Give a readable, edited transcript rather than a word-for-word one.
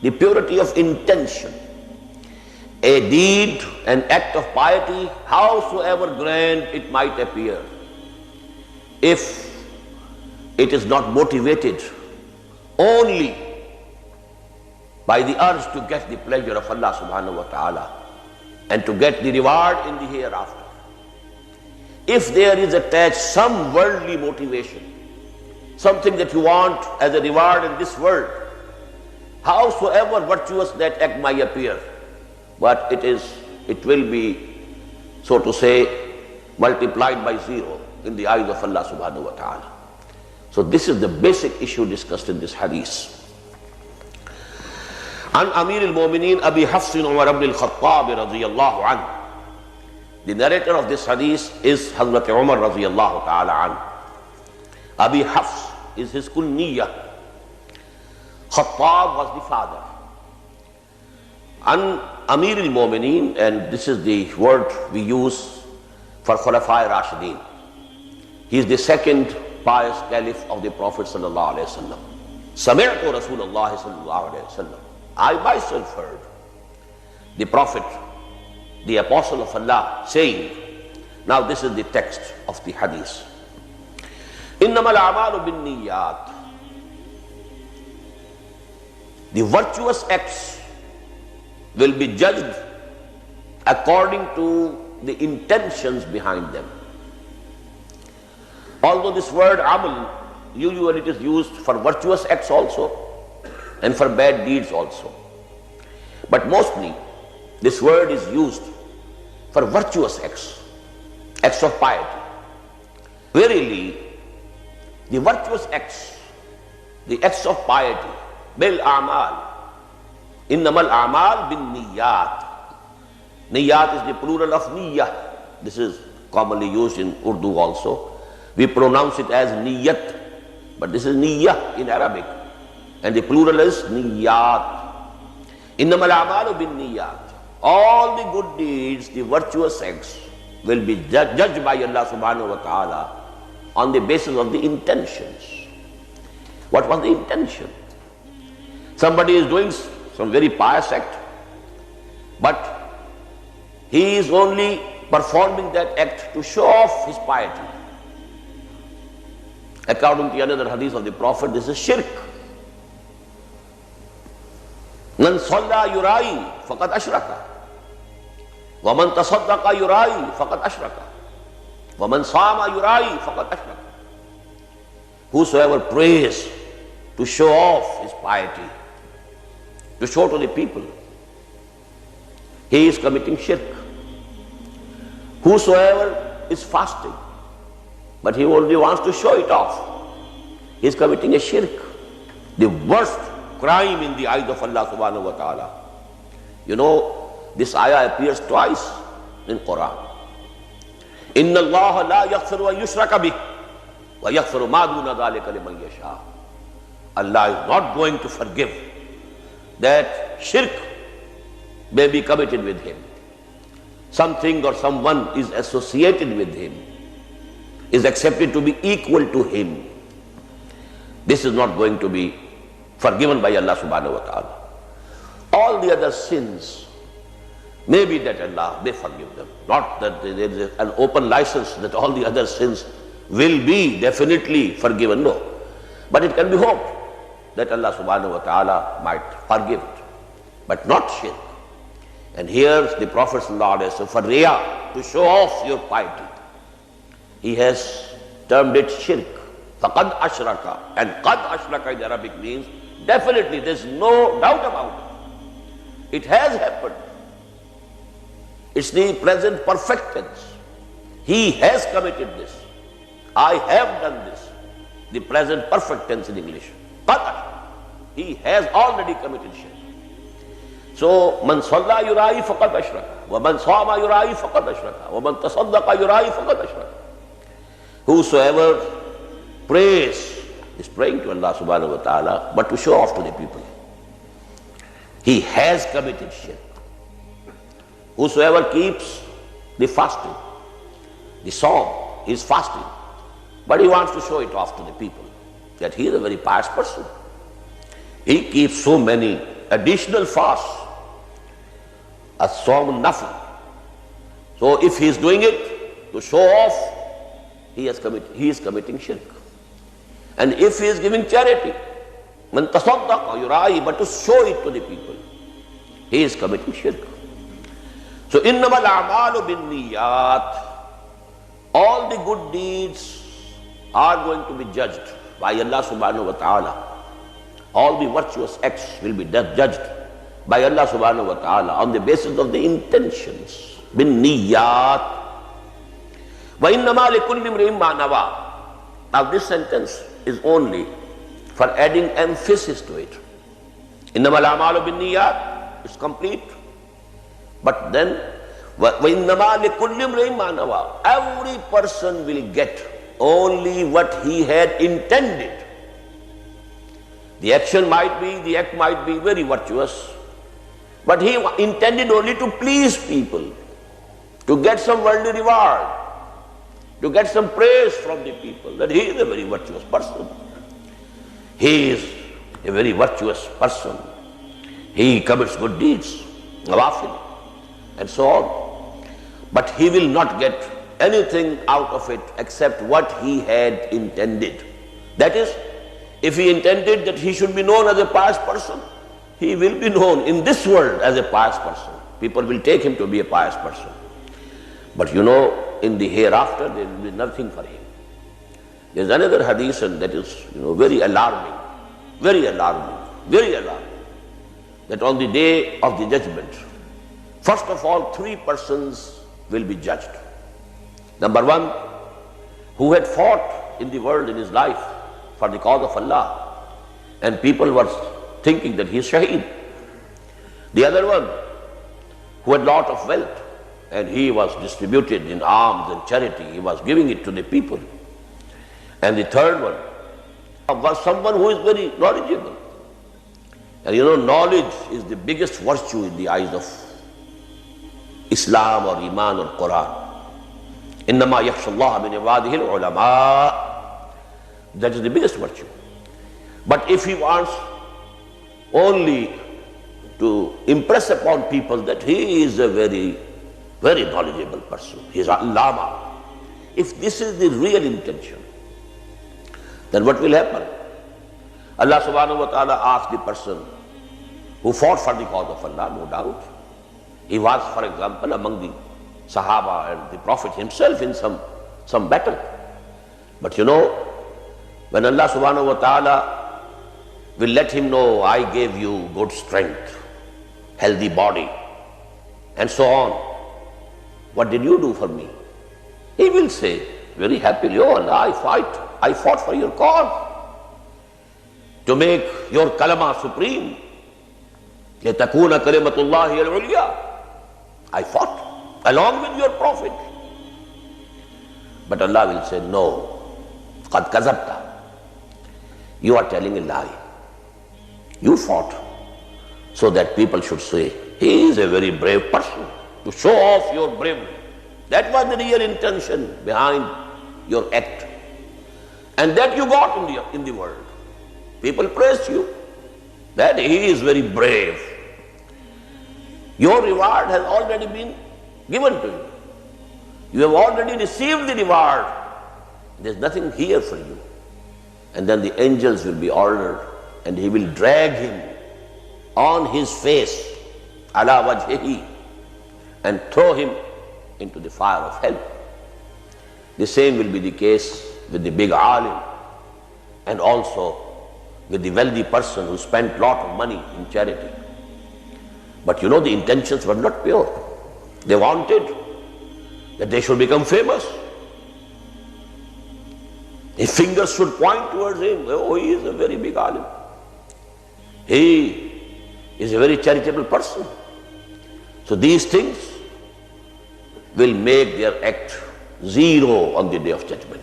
the purity of intention. A deed, an act of piety, howsoever grand it might appear, if it is not motivated only by the urge to get the pleasure of Allah subhanahu wa ta'ala and to get the reward in the hereafter. If there is attached some worldly motivation, something that you want as a reward in this world, howsoever virtuous that act might appear, but it will be, so to say, multiplied by zero in the eyes of Allah subhanahu wa ta'ala. So this is the basic issue discussed in this hadith. An Amir al-Mu'mineen Abi Hafs Umar ibn al-Khattab radiyallahu anhu. The narrator of this hadith is Hazrat Umar radiyallahu ta'ala anhu. Abi Hafs is his kunniyah. Khattab was the father. An Amir al-Mu'mineen, and this is the word we use for Khulafa Rashidin. He is the second pious caliph of the Prophet sallallahu alaihi wasallam. Sami'tu Rasulullah sallallahu alaihi wasallam. I myself heard the Prophet, the Apostle of Allah, saying, now this is the text of the hadith. Innamal a'malu bin niyyat. The virtuous acts will be judged according to the intentions behind them. Although this word amal, usually it is used for virtuous acts also and for bad deeds also. But mostly this word is used for virtuous acts, acts of piety. Verily, the virtuous acts, the acts of piety, bil a'mal, innamal a'mal bin niyyat. Niyyat is the plural of niyyah. This is commonly used in Urdu also. We pronounce it as niyyat, but this is niyyah in Arabic, and the plural is niyyat. Innamal a'malu bin niyyat. All the good deeds, the virtuous acts, will be judged by Allah subhanahu wa ta'ala on the basis of the intentions. What was the intention? Somebody is doing some very pious act, but he is only performing that act to show off his piety. According to another hadith of the Prophet, this is shirk. Man salla yurai faqad ashraka, wa man tasaddaqa yurai faqad ashraka, wa man sama yurai faqad ashraka. Whosoever prays to show off his piety, to show to the people, he is committing shirk. Whosoever is fasting, but he only wants to show it off, he is committing a shirk, the worst crime in the eyes of Allah subhanahu wa ta'ala. You know, this ayah appears twice in Quran. Inna Allah la yaghfiru an yushraka bih wa yaghfiru ma duna dhalika liman yasha. Allah is not going to forgive that shirk may be committed with him. Something or someone is associated with him, is accepted to be equal to him. This is not going to be forgiven by Allah subhanahu wa ta'ala. All the other sins, maybe that Allah may forgive them. Not that there is an open license that all the other sins will be definitely forgiven, no. But it can be hoped that Allah subhanahu wa ta'ala might forgive it, but not shirk. And here the Prophet sallallahu alaihi wasallam, for riyah, to show off your piety, he has termed it shirk. Faqad ashraka, and qad ashraka in Arabic means definitely, there's no doubt about it. It has happened. It's the present perfect tense. He has committed this. I have done this. The present perfect tense in English. Qad ashraka. He has already committed shirk. So, man salla yurai faqad ashraka, wa man sama yurai faqad ashraka, wa man tasaddaqa yurai faqad ashraka. Whosoever prays is praying to Allah subhanahu wa ta'ala, but to show off to the people, he has committed shirk. Whosoever keeps the fasting, the psalm, he is fasting, but he wants to show it off to the people that he is a very pious person. He keeps so many additional fast, a sawm nafl. So if he is doing it to show off, he is committing shirk. And if he is giving charity, man tasaddaqa yura'i, but to show it to the people, he is committing shirk. So innamal a'malu bin niyyat, all the good deeds are going to be judged by Allah subhanahu wa ta'ala. All the virtuous acts will be judged by Allah subhanahu wa ta'ala on the basis of the intentions. Bin niyyat. Wa innama likulli imri'in ma nawa. Now this sentence is only for adding emphasis to it. Innamal a'malu bin niyyat is complete. But then, wa innama likulli imri'in ma nawa. Every person will get only what he had intended. The act might be very virtuous, but he intended only to please people, to get some worldly reward, to get some praise from the people, that he is a very virtuous person. He is a very virtuous person. He commits good deeds, nawafil, and so on. But he will not get anything out of it except what he had intended. That is, if he intended that he should be known as a pious person, he will be known in this world as a pious person. People will take him to be a pious person. But you know, in the hereafter, there will be nothing for him. There is another hadith and that is, very alarming, very alarming, very alarming. That on the day of the judgment, first of all, 3 persons will be judged. Number 1, who had fought in the world in his life for the cause of Allah, and people were thinking that he is shaheed. The other one, who had lot of wealth, and he was distributed in alms and charity, he was giving it to the people. And the third one was someone who is very knowledgeable. And knowledge is the biggest virtue in the eyes of Islam or Iman or Quran. Innama yakhshallaha min ibadihi al-ulama. That is the biggest virtue. But if he wants only to impress upon people that he is a very, very knowledgeable person, he is a lama, if this is the real intention, then what will happen? Allah subhanahu wa ta'ala asked the person who fought for the cause of Allah, no doubt. He was, for example, among the Sahaba and the Prophet himself in some battle. But when Allah subhanahu wa ta'ala will let him know, I gave you good strength, healthy body, and so on, what did you do for me? He will say very happily, oh Allah, I fought for your cause, to make your kalama supreme. لِتَكُونَ كَلِمَةُ اللَّهِ الْعُلْيَا. I fought along with your Prophet. But Allah will say, no, قَدْ كَذَبْتَ. You are telling a lie. You fought so that people should say, he is a very brave person, to show off your bravery. That was the real intention behind your act. And that you got in the world. People praised you, that he is very brave. Your reward has already been given to you. You have already received the reward. There is nothing here for you. And then the angels will be ordered and he will drag him on his face, ala wajhihi, and throw him into the fire of hell. The same will be the case with the big alim and also with the wealthy person who spent lot of money in charity. But the intentions were not pure. They wanted that they should become famous. His fingers should point towards him. Oh, he is a very big alim. He is a very charitable person. So these things will make their act zero on the day of judgment.